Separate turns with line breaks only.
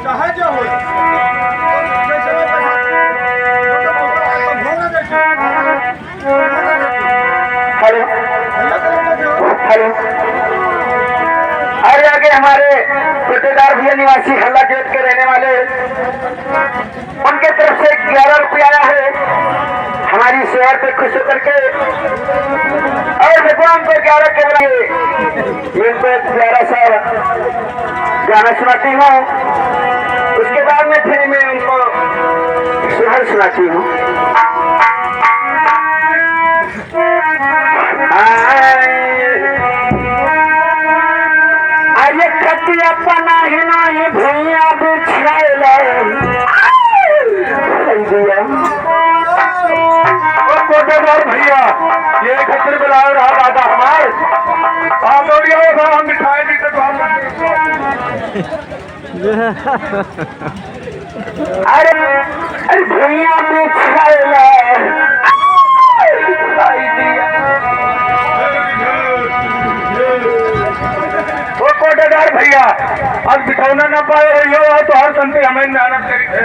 चाहे जो हो
हेलो हेलो। अरे आगे हमारे ठेकेदार भैया निवासी हल्ला गेट के रहने वाले, उनके तरफ से 11 रुपया आया है हमारी सेवा पे खुश होकर के, और भगवान को 11 के बुलाए इनको एक प्यारा सा गाना सुनाती हूँ। उसके बाद में फिर मैं उनको सुहर सुनाती हूँ। अरे खतिया पनाही नाही भैया बिछाएला
भैया ये खतर बुलाओ रहा दादा हमारे हम मिठाई भी तो
अरे भैया बिछाएला वो कोटेदार भैया अब बिठौना न पाए रही हो तो हर संति हमें मेहनत करी